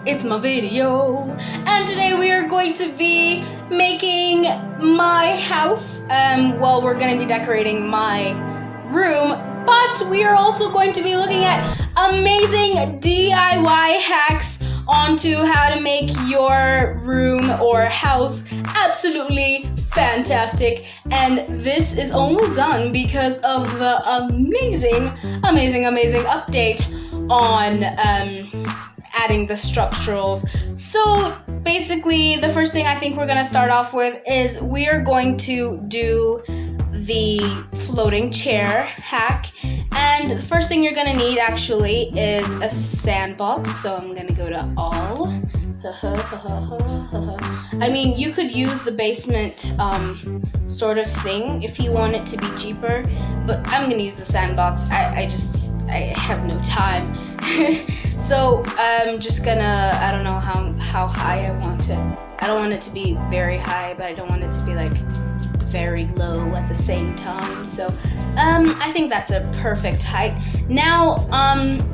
it's my video, and today we are going to be making my house. Well, we're going to be decorating my room, but we are also going to be looking at amazing DIY hacks onto how to make your room or house absolutely fantastic. And this is only done because of the amazing update on adding the structurals. So basically, the first thing I think we're gonna start off with is we are going to do the floating chair hack. And the first thing you're gonna need actually is a sandbox. So I'm gonna go to all. I mean, you could use the basement sort of thing if you want it to be cheaper, but I'm gonna use the sandbox. I have no time. So I'm just gonna, I don't know how high I want it. I don't want it to be very high, but I don't want it to be like very low at the same time. So I think that's a perfect height. Now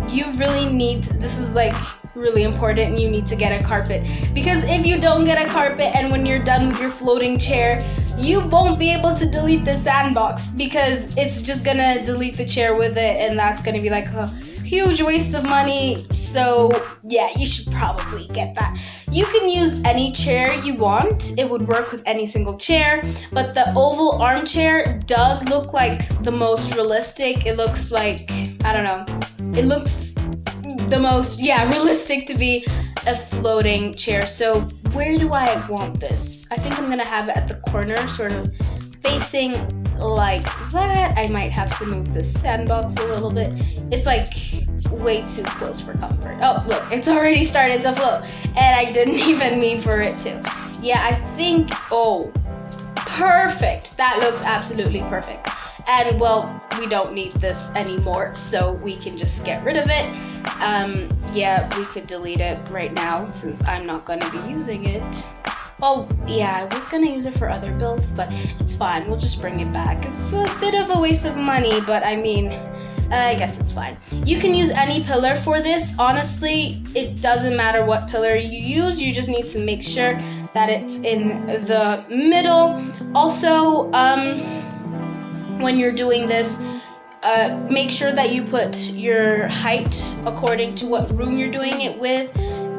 you really need, this is like really important, and you need to get a carpet, because if you don't get a carpet and when you're done with your floating chair, you won't be able to delete the sandbox, because it's just gonna delete the chair with it, and that's gonna be like a huge waste of money. So yeah, you should probably get that. You can use any chair you want. It would work with any single chair, but the oval armchair does look like the most realistic. It looks like, I don't know, it looks the most, realistic to be a floating chair. So where do I want this? I think I'm gonna have it at the corner, sort of facing like that. I might have to move the sandbox a little bit. It's like way too close for comfort. Oh, look, it's already started to float, and I didn't even mean for it to. Yeah, I think, oh, perfect. That looks absolutely perfect. And well, we don't need this anymore, so we can just get rid of it. Yeah, we could delete it right now since I'm not gonna be using it. Oh, yeah, I was gonna use it for other builds, but it's fine. We'll just bring it back. It's a bit of a waste of money, but I mean, I guess it's fine. You can use any pillar for this. Honestly, it doesn't matter what pillar you use. You just need to make sure that it's in the middle. Also, when you're doing this, make sure that you put your height according to what room you're doing it with.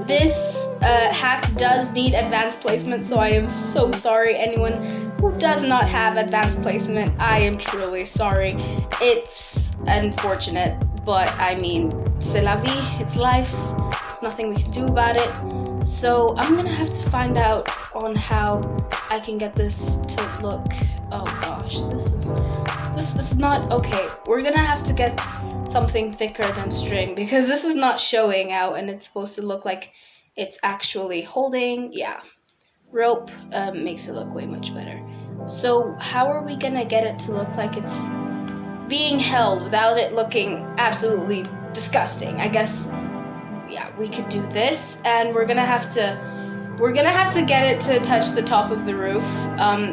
This hack does need advanced placement, so I am so sorry anyone who does not have advanced placement. I am truly sorry. It's unfortunate, but I mean, c'est la vie, it's life. There's nothing we can do about it. So I'm gonna have to find out on how I can get this to look. Oh gosh, this is not okay. We're gonna have to get something thicker than string, because this is not showing out, and it's supposed to look like it's actually holding. Yeah, rope makes it look way much better. So how are we gonna get it to look like it's being held without it looking absolutely disgusting? I guess, yeah, we could do this, and we're gonna have to get it to touch the top of the roof.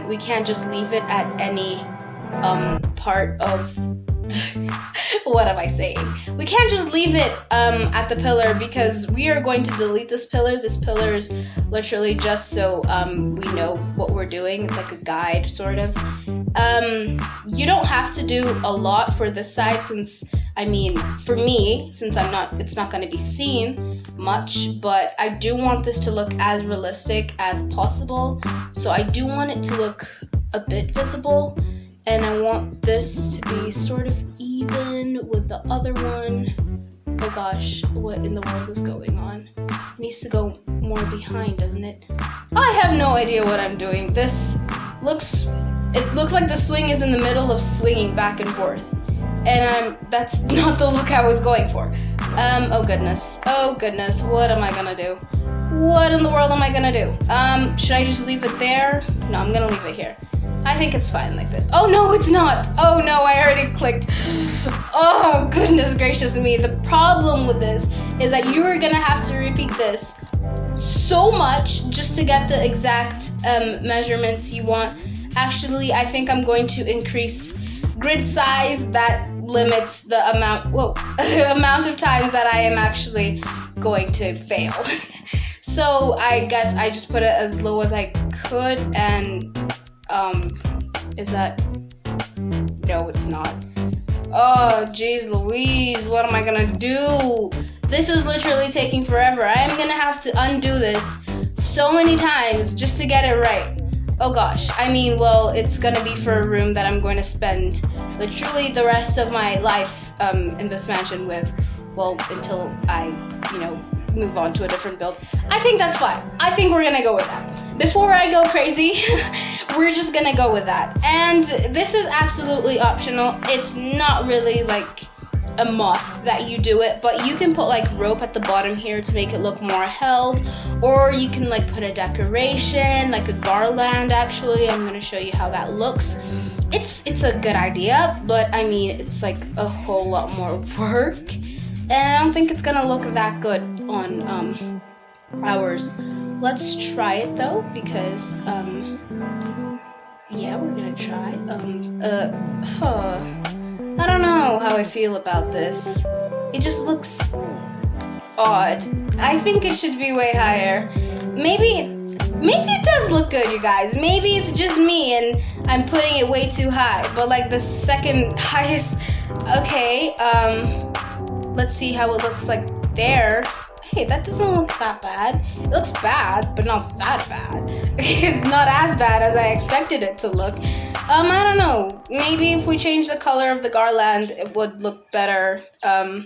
We can't just leave it at any part of what am I saying? We can't just leave it at the pillar, because we are going to delete this pillar. This pillar is literally just so we know what we're doing. It's like a guide, sort of. You don't have to do a lot for this side, since, I mean, for me, since it's not going to be seen much, but I do want this to look as realistic as possible. So I do want it to look a bit visible, and I want this to be sort of even with the other one. Oh gosh, what in the world is going on? It needs to go more behind, doesn't it? I have no idea what I'm doing. It looks like the swing is in the middle of swinging back and forth, and that's not the look I was going for. Oh goodness, what am I gonna do? What in the world am I gonna do? Should I just leave it there? No, I'm gonna leave it here. I think it's fine like this. Oh no, it's not. Oh no, I already clicked. Oh goodness gracious me. The problem with this is that you are gonna have to repeat this so much just to get the exact measurements you want. Actually, I think I'm going to increase grid size. That limits the amount of times that I am actually going to fail. So I guess I just put it as low as I could, and is that, no, it's not. Oh, jeez Louise, what am I gonna do? This is literally taking forever. I am gonna have to undo this so many times just to get it right. Oh gosh, I mean, well, it's gonna be for a room that I'm going to spend literally the rest of my life in this mansion with, well, until I, move on to a different build. I think that's fine. I think we're gonna go with that. Before I go crazy, we're just gonna go with that. And this is absolutely optional. It's not really like a must that you do it, but you can put like rope at the bottom here to make it look more held, or you can like put a decoration, like a garland. Actually, I'm gonna show you how that looks. It's a good idea, but I mean, it's like a whole lot more work, and I don't think it's gonna look that good on ours. Let's try it though, because yeah, we're gonna try. I don't know how I feel about this. It just looks odd. I think it should be way higher. Maybe it does look good, you guys. Maybe it's just me and I'm putting it way too high. But like the second highest, okay, let's see how it looks like there. Hey, that doesn't look that bad. It looks bad, but not that bad. Not as bad as I expected it to look. I don't know. Maybe if we change the color of the garland, it would look better. I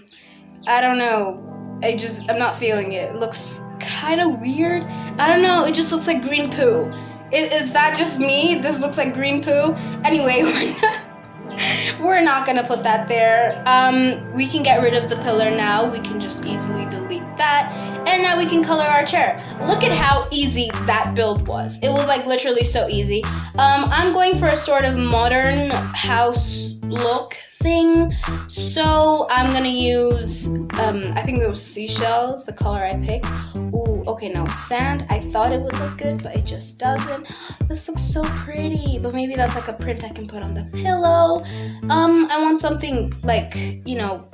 don't know. I'm not feeling it. It looks kind of weird. I don't know. It just looks like green poo. Is that just me? This looks like green poo? Anyway, we're not gonna put that there. We can get rid of the pillar now. We can just easily delete that. And now we can color our chair. Look at how easy that build was. It was like literally so easy. I'm going for a sort of modern house look thing. So I'm gonna use, I think those seashells, the color I picked. Ooh, okay, now sand. I thought it would look good, but it just doesn't. This looks so pretty, but maybe that's like a print I can put on the pillow. I want something like,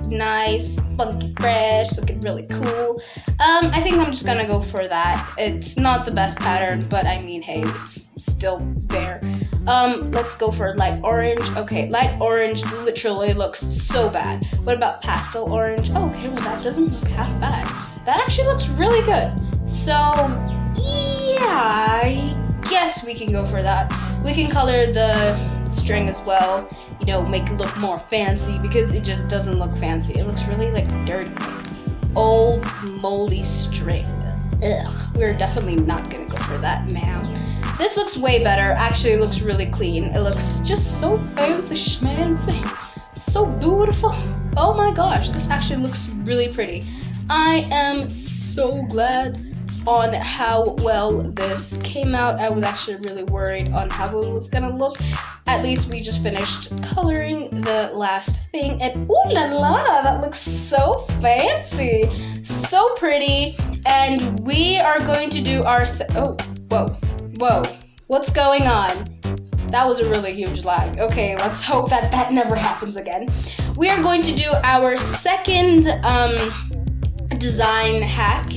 nice, funky, fresh, looking really cool. I think I'm just gonna go for that. It's not the best pattern, but I mean, hey, it's still there. Let's go for light orange. Okay, light orange literally looks so bad. What about pastel orange? Oh, okay, well that doesn't look half bad. That actually looks really good. So, yeah, I guess we can go for that. We can color the string as well, make it look more fancy, because it just doesn't look fancy. It looks really like dirty, like old moldy string. Ugh, we're definitely not gonna go for that, ma'am. This looks way better. Actually, it looks really clean. It looks just so fancy schmancy. So beautiful. Oh my gosh, this actually looks really pretty. I am so glad on how well this came out. I was actually really worried on how it was gonna look. At least we just finished coloring the last thing, and ooh la la, that looks so fancy, so pretty. And we are going to do our whoa, what's going on? That was a really huge lag. Okay, let's hope that never happens again. We are going to do our second design hack,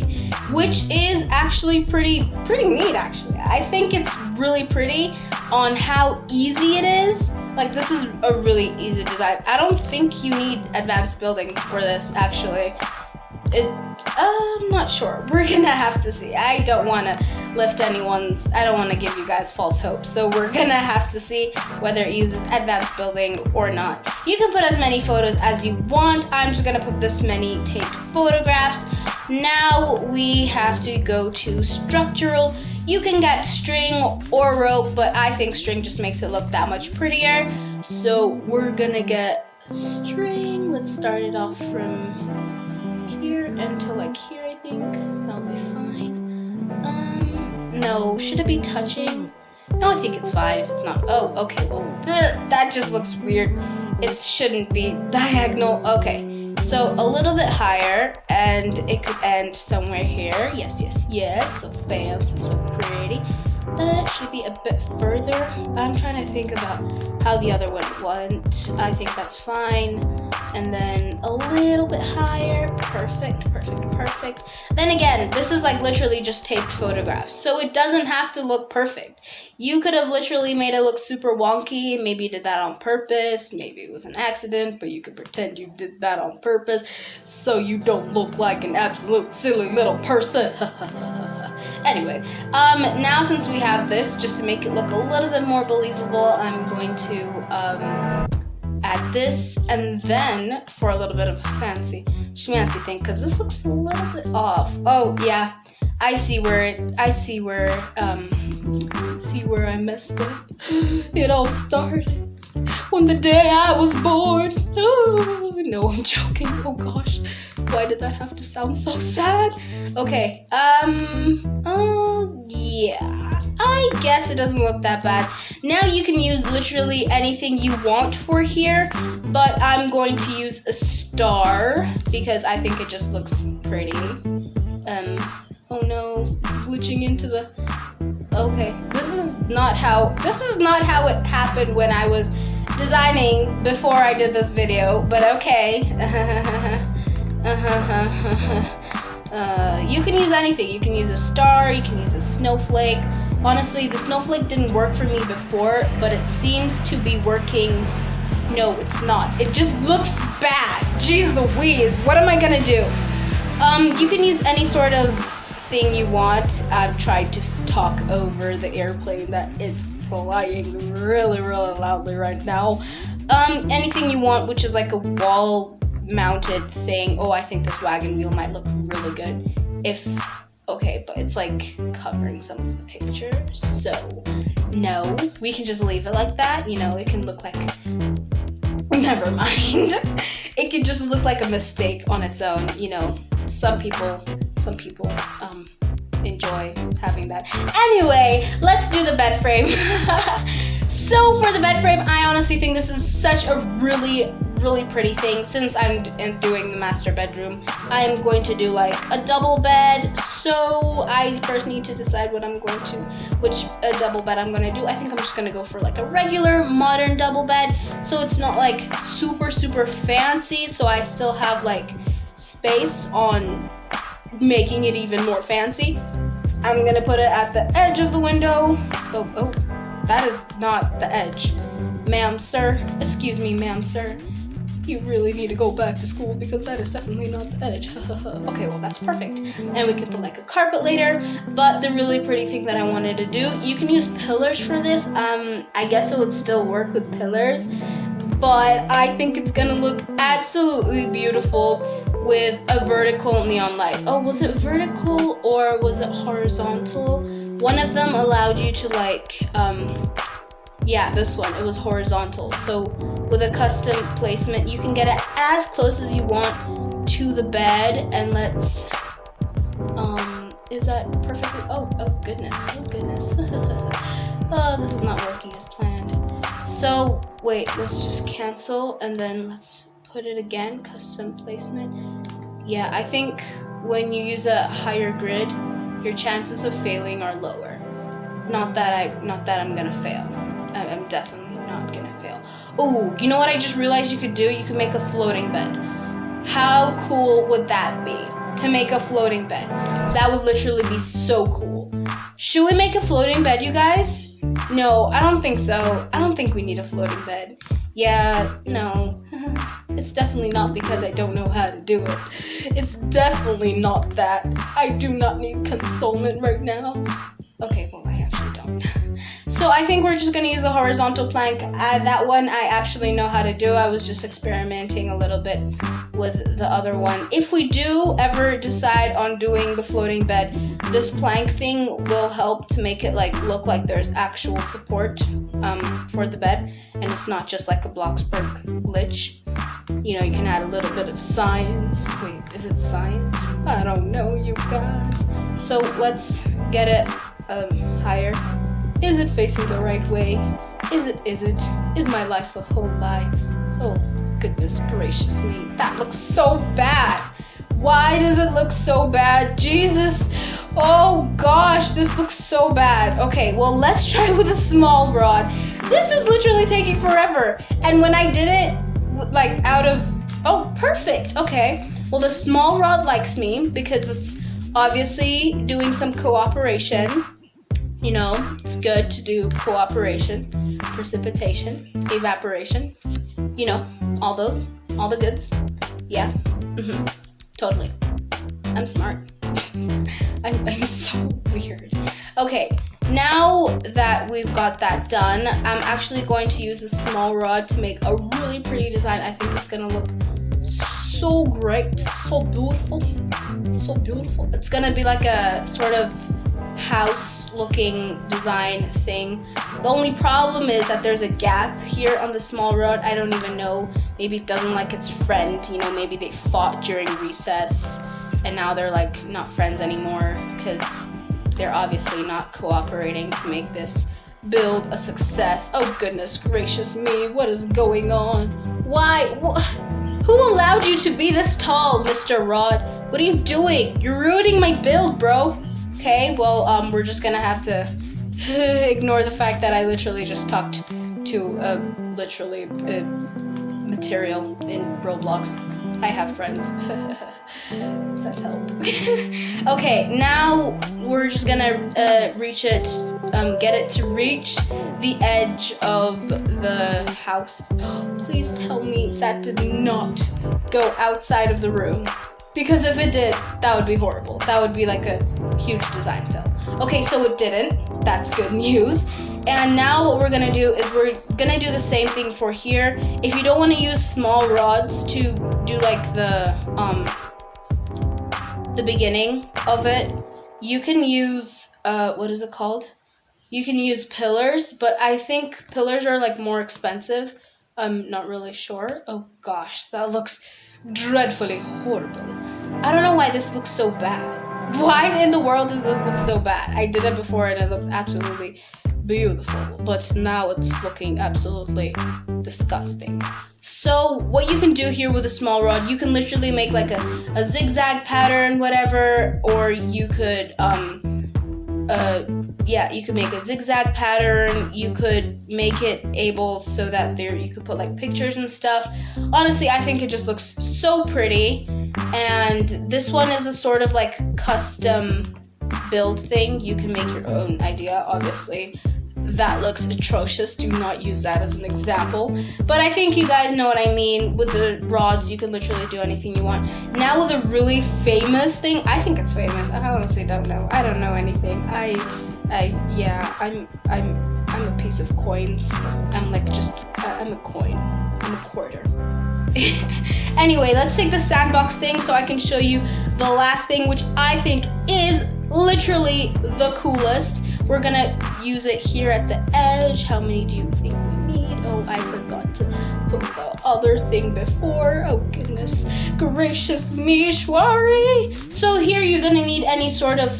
which is actually pretty neat, actually. I think it's really pretty on how easy it is. Like, this is a really easy design. I don't think you need advanced building for this, actually. I'm not sure. We're gonna have to see. I don't want to I don't want to give you guys false hope. So we're gonna have to see whether it uses advanced building or not. You can put as many photos as you want. I'm just gonna put this many taped photographs. Now we have to go to structural. You can get string or rope, but I think string just makes it look that much prettier. So we're gonna get string. Let's start it off from here until like here, I think. That'll be fine. No, should it be touching? No, I think it's fine if it's not. Oh, okay, well, that just looks weird. It shouldn't be diagonal. Okay, so a little bit higher, and it could end somewhere here. Yes, so fancy, so pretty. It should be a bit further. I'm trying to think about how the other one went. I think that's fine. and then a little bit higher. Perfect, perfect, perfect. Then again, this is like literally just taped photographs, so it doesn't have to look perfect. You could have literally made it look super wonky. Maybe you did that on purpose. Maybe it was an accident, but you could pretend you did that on purpose so you don't look like an absolute silly little person. Anyway, now since we have this, just to make it look a little bit more believable, I'm going to add this, and then for a little bit of a fancy schmancy thing, because this looks a little bit off. Oh yeah, I see where I messed up. It all started on the day I was born. Oh, no, I'm joking. Oh gosh, why did that have to sound so sad? Okay, yeah, I guess it doesn't look that bad. Now you can use literally anything you want for here, but I'm going to use a star because I think it just looks pretty. Oh no, it's glitching into the... Okay, this is not how it happened when I was designing before I did this video, but okay. You can use anything. You can use a star, you can use a snowflake. Honestly, the snowflake didn't work for me before, but it seems to be working. No, it's not. It just looks bad. Jeez Louise, what am I gonna do? You can use any sort of thing you want. I'm trying to talk over the airplane that is flying really, really loudly right now. Anything you want, which is like a wall mounted thing. Oh, I think this wagon wheel might look really good okay, but it's like covering some of the picture, so no, we can just leave it like that. You know, it can look like, never mind. It could just look like a mistake on its own. You know, some people enjoy having that. Anyway, let's do the bed frame. So for the bed frame, I honestly think this is such a really, really pretty thing. Since I'm doing the master bedroom, I am going to do like a double bed. So I first need to decide which double bed I'm going to do. I think I'm just going to go for like a regular modern double bed, so it's not like super, super fancy. So I still have like space on making it even more fancy. I'm going to put it at the edge of the window. Oh. That is not the edge. Ma'am, sir. Excuse me, ma'am, sir. You really need to go back to school because that is definitely not the edge. Okay, well, that's perfect. And we can put like a carpet later. But the really pretty thing that I wanted to do, you can use pillars for this. I guess it would still work with pillars, but I think it's gonna look absolutely beautiful with a vertical neon light. Oh, was it vertical or was it horizontal? One of them allowed you to like, yeah, this one, it was horizontal. So with a custom placement, you can get it as close as you want to the bed. And let's, is that perfectly, oh goodness. Oh, this is not working as planned. So wait, let's just cancel and then let's put it again, custom placement. Yeah, I think when you use a higher grid, your chances of failing are lower. Not that I'm gonna fail. I'm definitely not gonna fail. Oh, you know what I just realized you could do? You could make a floating bed. How cool would that be? To make a floating bed. That would literally be so cool. Should we make a floating bed, you guys? No, I don't think so. I don't think we need a floating bed. Yeah, no. It's definitely not because I don't know how to do it. It's definitely not that. I do not need consolement right now. Okay, well, I actually don't. So I think we're just going to use the horizontal plank. That one I actually know how to do. I was just experimenting a little bit with the other one. If we do ever decide on doing the floating bed, this plank thing will help to make it like look like there's actual support for the bed, and it's not just like a Bloxburg glitch. You know, you can add a little bit of science. Wait, is it science? I don't know, you guys. So let's get it higher. Is it facing the right way? Is it? Is my life a whole lie? Oh, goodness gracious me. That looks so bad. Why does it look so bad? Jesus. Oh gosh, this looks so bad. Okay, well, let's try with a small rod. This is literally taking forever. And when I did it, like out of Oh, perfect. Okay. Well, the small rod likes me because it's obviously doing some cooperation. You know, it's good to do cooperation, precipitation, evaporation. You know, all the goods. Yeah. Totally. I'm smart. I'm so weird. Okay. Now that we've got that done, I'm actually going to use a small rod to make a really pretty design. I think it's gonna look so great, so beautiful, so beautiful. It's gonna be like a sort of house-looking design thing. The only problem is that there's a gap here on the small rod. I don't even know. Maybe it doesn't like its friend. You know, maybe they fought during recess, and now they're like not friends anymore because they're obviously not cooperating to make this build a success. Oh goodness gracious me, what is going on? Why? Who allowed you to be this tall, Mr. Rod? What are you doing? You're ruining my build, bro. Okay, well, we're just gonna have to ignore the fact that I literally just talked to material in Roblox. I have friends. Send help. Okay, now we're just gonna get it to reach the edge of the house. Please tell me that did not go outside of the room. Because if it did, that would be horrible. That would be like a huge design fail. Okay, so it didn't. That's good news. And now what we're gonna do is we're gonna do the same thing for here. If you don't want to use small rods to do like the beginning of it, you can use what is it called? You can use pillars, but I think pillars are like more expensive. I'm not really sure. Oh gosh, that looks dreadfully horrible. I don't know why this looks so bad. Why in the world does this look so bad? I did it before and it looked absolutely beautiful, but now it's looking absolutely disgusting. So what you can do here with a small rod, you can literally make like a zigzag pattern, whatever, or you could you could make a zigzag pattern. You could make it able so that you could put like pictures and stuff. Honestly, I think it just looks so pretty. And this one is a sort of like custom build thing. You can make your own idea, obviously. That looks atrocious. Do not use that as an example. But I think you guys know what I mean. With the rods, you can literally do anything you want. Now with a really famous thing, I think it's famous. I honestly don't know. I don't know anything. I'm a piece of coins. I'm a coin. I'm a quarter. Anyway, let's take the sandbox thing so I can show you the last thing, which I think is literally the coolest. We're gonna use it here at the edge. How many do you think we need? Oh, I forgot to put the other thing before. Oh, goodness gracious me, Shwari. So here you're gonna need any sort of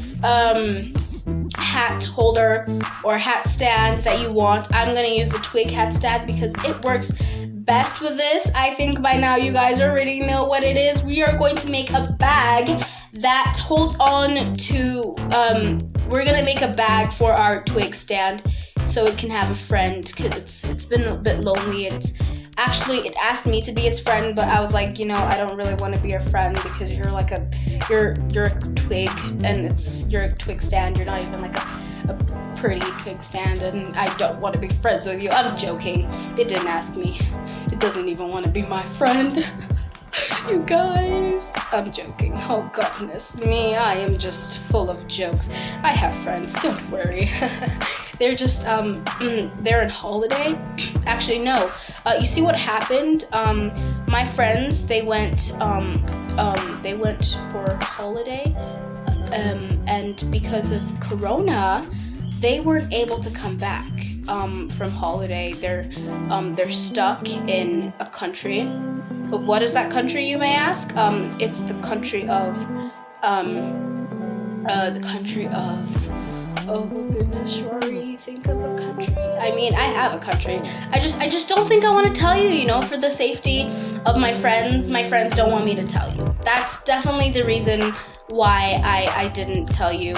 hat holder or hat stand that you want. I'm gonna use the twig hat stand because it works best with this. I think by now you guys already know what it is. We are going to make a bag that holds on to, we're gonna make a bag for our twig stand so it can have a friend, because it's been a bit lonely. It asked me to be its friend, but I was like, you know, I don't really want to be your friend because you're a twig and you're a twig stand. You're not even like a pretty twig stand, and I don't want to be friends with you. I'm joking. It didn't ask me. It doesn't even want to be my friend. You guys, I'm joking. Oh goodness me, I am just full of jokes. I have friends, don't worry. They're just they're on holiday. Actually, no. You see what happened? My friends, they went for holiday, and because of Corona, they weren't able to come back from holiday. They're stuck in a country. But what is that country, you may ask? It's the country of oh goodness, Shwari, think of a country. I mean, I have a country. I just don't think I want to tell you, you know, for the safety of my friends. My friends don't want me to tell you. That's definitely the reason why I didn't tell you.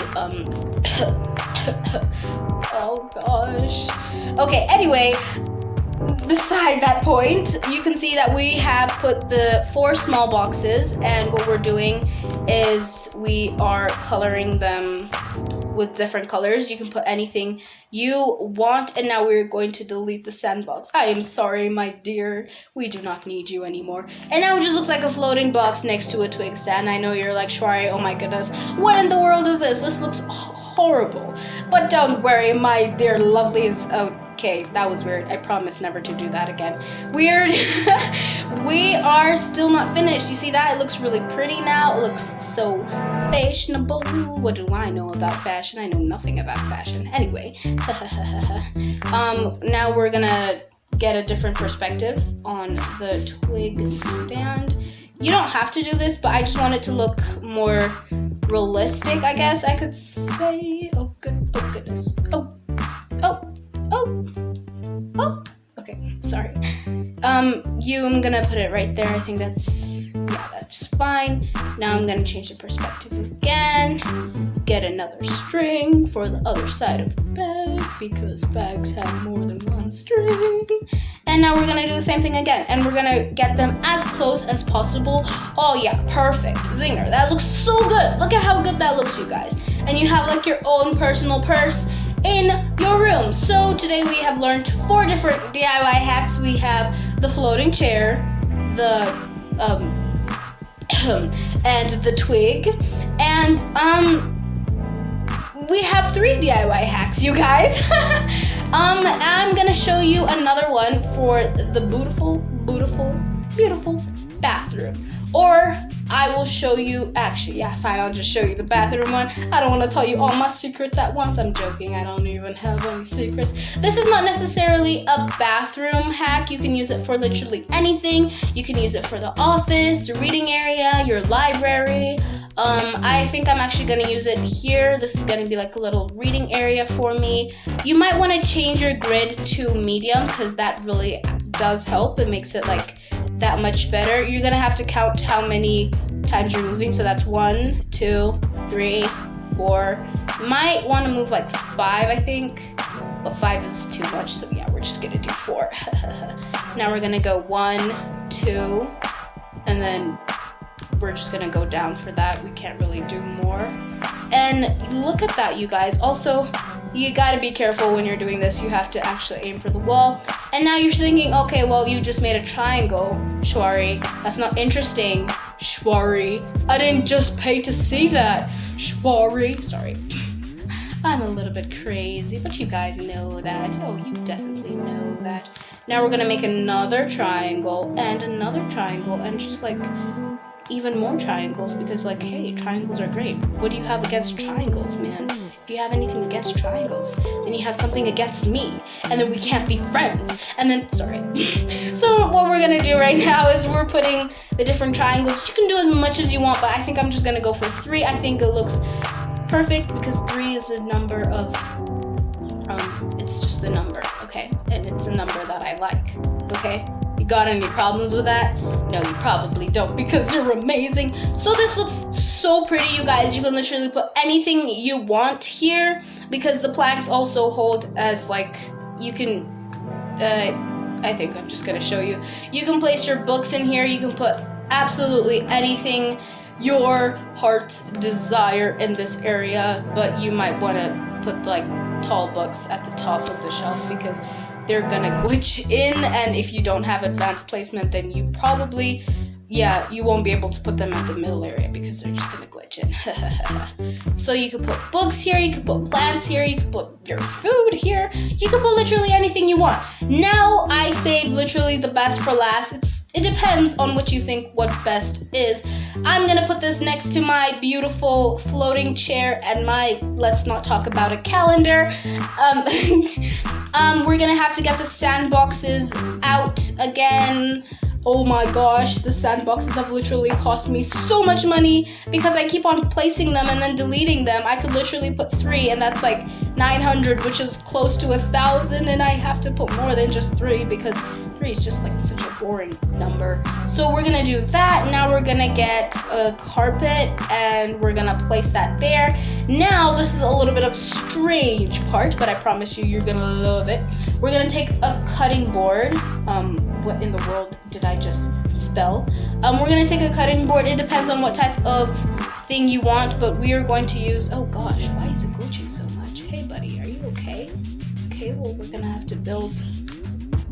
Oh gosh. Okay, anyway, beside that point, you can see that we have put the 4 small boxes, and what we're doing is we are coloring them with different colors. You can put anything you want, and now we're going to delete the sandbox. I am sorry, my dear. We do not need you anymore. And now it just looks like a floating box next to a twig stand. I know you're like, Shwari, oh my goodness, what in the world is this? This looks horrible. But don't worry, my dear lovelies. Okay, that was weird. I promise never to do that again. Weird. We are still not finished. You see that? It looks really pretty now. It looks so fashionable. What do I know about fashion? I know nothing about fashion. Anyway. Now we're gonna get a different perspective on the twig stand. You don't have to do this, but I just want it to look more realistic, I guess I could say. Oh goodness. Oh. Okay, sorry. I'm gonna put it right there. I think that's fine. Now I'm gonna change the perspective again. Get another string for the other side of the bag, because bags have more than one string. And now we're gonna do the same thing again, and we're gonna get them as close as possible. Oh yeah, perfect. Zinger, that looks so good. Look at how good that looks, you guys. And you have like your own personal purse in your room. So today we have learned 4 different DIY hacks. We have the floating chair, the and the twig, and we have 3 DIY hacks, you guys. I'm gonna show you another one for the beautiful bathroom. Or I will show you, actually, yeah, fine, I'll just show you the bathroom one. I don't want to tell you all my secrets at once. I'm joking, I don't even have any secrets. This is not necessarily a bathroom hack. You can use it for literally anything. You can use it for the office, the reading area, your library. I think I'm actually going to use it here. This is going to be like a little reading area for me. You might want to change your grid to medium, because that really does help. It makes it like that much better. You're gonna have to count how many times you're moving. So that's 1, 2, 3, 4. You might want to move like 5, I think, but 5 is too much. So yeah, we're just gonna do 4. Now we're gonna go 1, 2, and then we're just gonna go down for that. We can't really do more. And look at that, you guys. Also, you gotta be careful when you're doing this. You have to actually aim for the wall. And now you're thinking, okay, well, you just made a triangle, Shwari. That's not interesting, Shwari. I didn't just pay to see that, Shwari. Sorry. I'm a little bit crazy, but you guys know that. Oh, you definitely know that. Now we're gonna make another triangle, and just like even more triangles, because like, hey, triangles are great. What do you have against triangles, man? If you have anything against triangles, then you have something against me, and then we can't be friends. And then, sorry. So what we're gonna do right now is we're putting the different triangles. You can do as much as you want, but I think I'm just gonna go for 3. I think it looks perfect, because 3 is a number of, it's just a number, okay? And it's a number that I like, okay? You got any problems with that? No, you probably don't, because you're amazing. So this looks so pretty, you guys. You can literally put anything you want here, because the planks also hold as like, you can, I think I'm just gonna show you. You can place your books in here. You can put absolutely anything your heart's desire in this area, but you might want to put like tall books at the top of the shelf, because they're gonna glitch in, and if you don't have advanced placement, then you probably, yeah, you won't be able to put them at the middle area, because they're just gonna glitch in. So you can put books here, you can put plants here, you can put your food here, you can put literally anything you want. Now I saved literally the best for last. It depends on what you think what best is. I'm gonna put this next to my beautiful floating chair and my, let's not talk about a calendar. We're gonna have to get the sandboxes out again. Oh my gosh, the sandboxes have literally cost me so much money, because I keep on placing them and then deleting them. I could literally put 3, and that's like 900, which is close to 1,000, and I have to put more than just 3 because 3 is just like such a boring number. So we're gonna do that. Now we're gonna get a carpet and we're gonna place that there. Now this is a little bit of strange part, but I promise you're gonna love it. We're gonna take a cutting board. What in the world did I just spell? We're gonna take a cutting board. It depends on what type of thing you want, but we are going to use, oh gosh, why is it glitching so much? Hey buddy, are you okay? Okay, well we're gonna have to build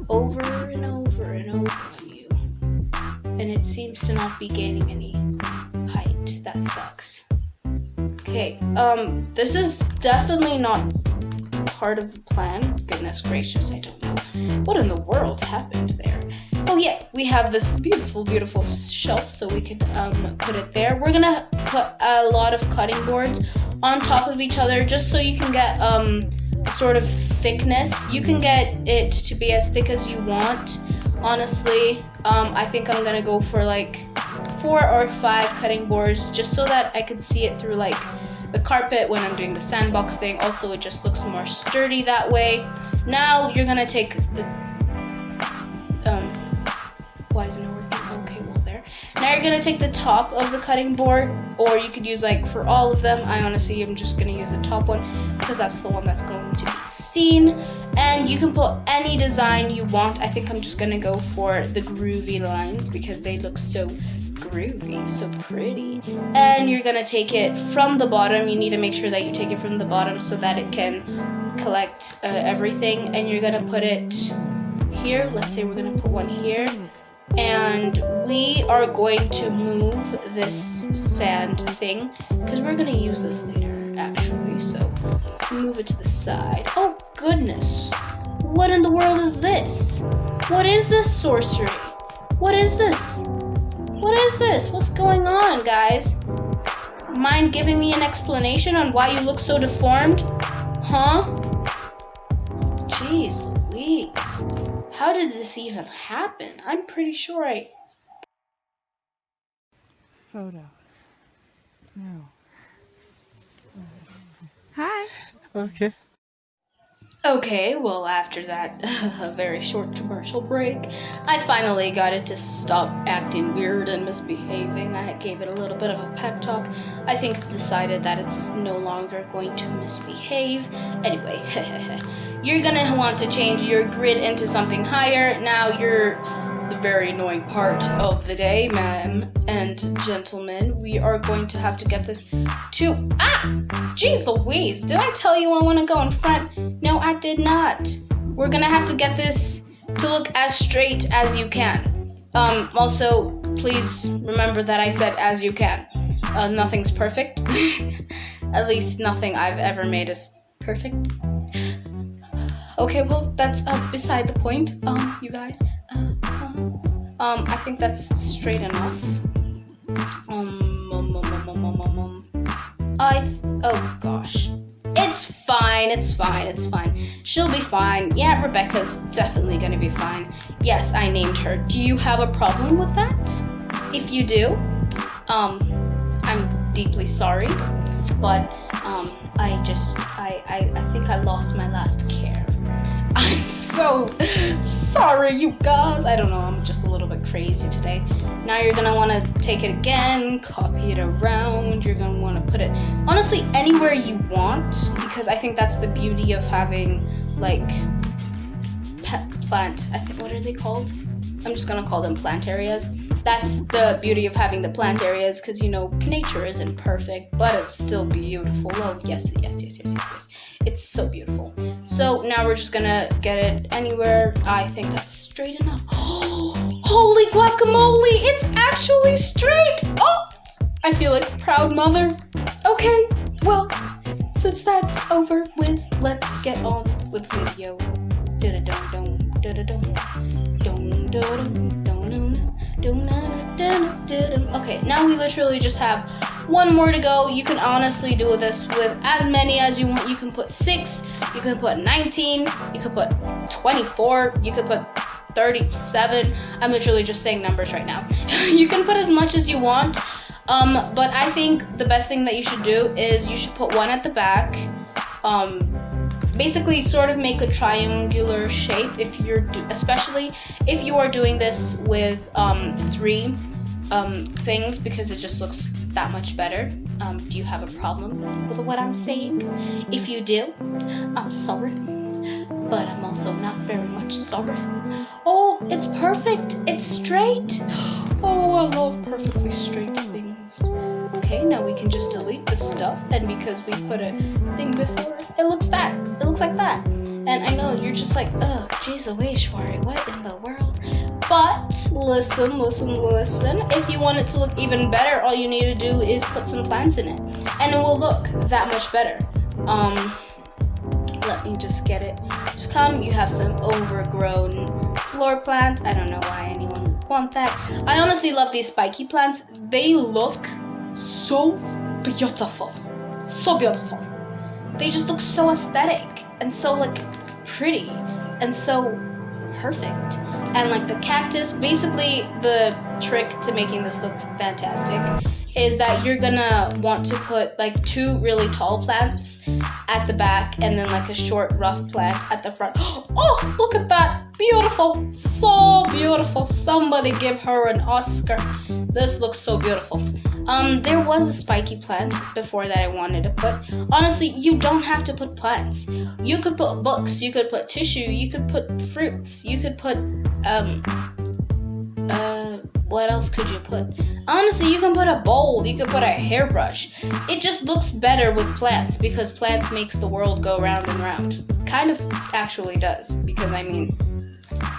over and over and over on you. And it seems to not be gaining any height. That sucks. Okay, this is definitely not part of the plan. Goodness gracious, I don't know. What in the world happened there? Oh yeah, we have this beautiful, beautiful shelf, so we can put it there. We're gonna put a lot of cutting boards on top of each other just so you can get sort of thickness. You can get it to be as thick as you want. Honestly, I think I'm gonna go for like 4 or 5 cutting boards just so that I could see it through like the carpet when I'm doing the sandbox thing. Also, it just looks more sturdy that way. Now you're gonna take the why isn't it working? Okay, well there. Now you're gonna take the top of the cutting board, or you could use like for all of them. I honestly am just gonna use the top one because that's the one that's going to be seen. And you can put any design you want. I think I'm just gonna go for the groovy lines because they look so groovy, so pretty. And you're gonna take it from the bottom. You need to make sure that you take it from the bottom so that it can collect everything. And you're gonna put it here. Let's say we're gonna put one here. And we are going to move this sand thing because we're going to use this later, actually. So let's move it to the side. Oh, goodness. What in the world is this? What is this sorcery? What is this? What is this? What's going on, guys? Mind giving me an explanation on why you look so deformed? Huh? Jeez Louise. How did this even happen? I'm pretty sure Photo. No. Hi. Okay. Okay, well, after that very short commercial break, I finally got it to stop acting weird and misbehaving. I gave it a little bit of a pep talk. I think it's decided that it's no longer going to misbehave. Anyway, you're gonna want to change your grid into something higher. Now you're the very annoying part of the day, ma'am and gentlemen. We are going to have to get this to... Jeez Louise, did I tell you I want to go in front? No, I did not. We're gonna have to get this to look as straight as you can. Also, please remember that I said as you can. Nothing's perfect. At least nothing I've ever made is perfect. Okay, well, that's beside the point, you guys. I think that's straight enough. Oh gosh. It's fine. She'll be fine. Yeah, Rebecca's definitely gonna be fine. Yes, I named her. Do you have a problem with that? If you do, I'm deeply sorry, but I think I lost my last care. I'm so sorry, you guys. I don't know, I'm just a little bit crazy today. Now you're gonna want to take it again, copy it around. You're gonna want to put it, honestly, anywhere you want, because I think that's the beauty of having, like, plant, I think, what are they called? I'm just gonna call them plant areas. That's the beauty of having the plant areas, because, you know, nature isn't perfect, but it's still beautiful. Oh, yes. It's so beautiful. So now we're just gonna get it anywhere. I think that's straight enough. Holy guacamole! It's actually straight! Oh! I feel like a proud mother. Okay, well, since that's over with, let's get on with video. Okay, now we literally just have one more to go. You can honestly do this with as many as you want. You can put 6, you can put 19, you could put 24, you could put 37. I'm literally just saying numbers right now. You can put as much as you want, but I think the best thing that you should do is you should put one at the back, basically sort of make a triangular shape if you're especially if you are doing this with 3 things, because it just looks that much better. Do you have a problem with what I'm saying? If you do, I'm sorry, but I'm also not very much sorry. Oh, it's perfect. It's straight. Oh, I love perfectly straight things. Okay, now we can just delete this stuff, and because we put a thing before, it looks like that. And I know you're just like, oh, geez, away, Shwari, what in the world? But listen. If you want it to look even better, all you need to do is put some plants in it, and it will look that much better. Let me just get it. Just come. You have some overgrown floor plants. I don't know why anyone would want that. I honestly love these spiky plants. They look so beautiful. So beautiful. They just look so aesthetic and so like pretty and so perfect. And like the cactus, basically the trick to making this look fantastic is that you're gonna want to put like 2 really tall plants at the back and then like a short rough plant at the front. Oh, look at that. Beautiful. So beautiful. Somebody give her an Oscar. This looks so beautiful. There was a spiky plant before that I wanted to put. Honestly, you don't have to put plants. You could put books, you could put tissue, you could put fruits, you could put, what else could you put? Honestly, you can put a bowl, you could put a hairbrush. It just looks better with plants because plants makes the world go round and round. Kind of actually does, because I mean,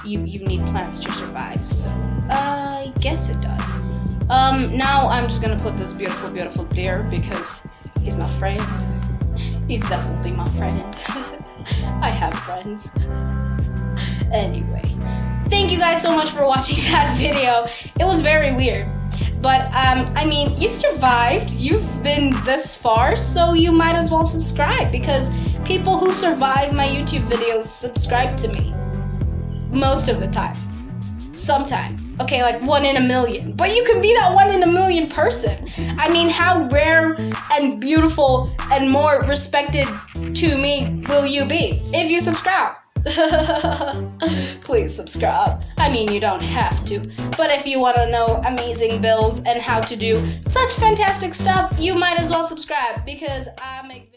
you need plants to survive, so I guess it does. Now I'm just gonna put this beautiful deer because he's my friend. He's definitely my friend. I have friends. Anyway, thank you guys so much for watching that video. It was very weird, but I mean, you survived. You've been this far, so you might as well subscribe, because people who survive my YouTube videos subscribe to me most of the time. Sometime. Okay, like 1 in a million. But you can be that 1 in a million person. I mean, how rare and beautiful and more respected to me will you be if you subscribe? Please subscribe. I mean, you don't have to. But if you want to know amazing builds and how to do such fantastic stuff, you might as well subscribe, because I make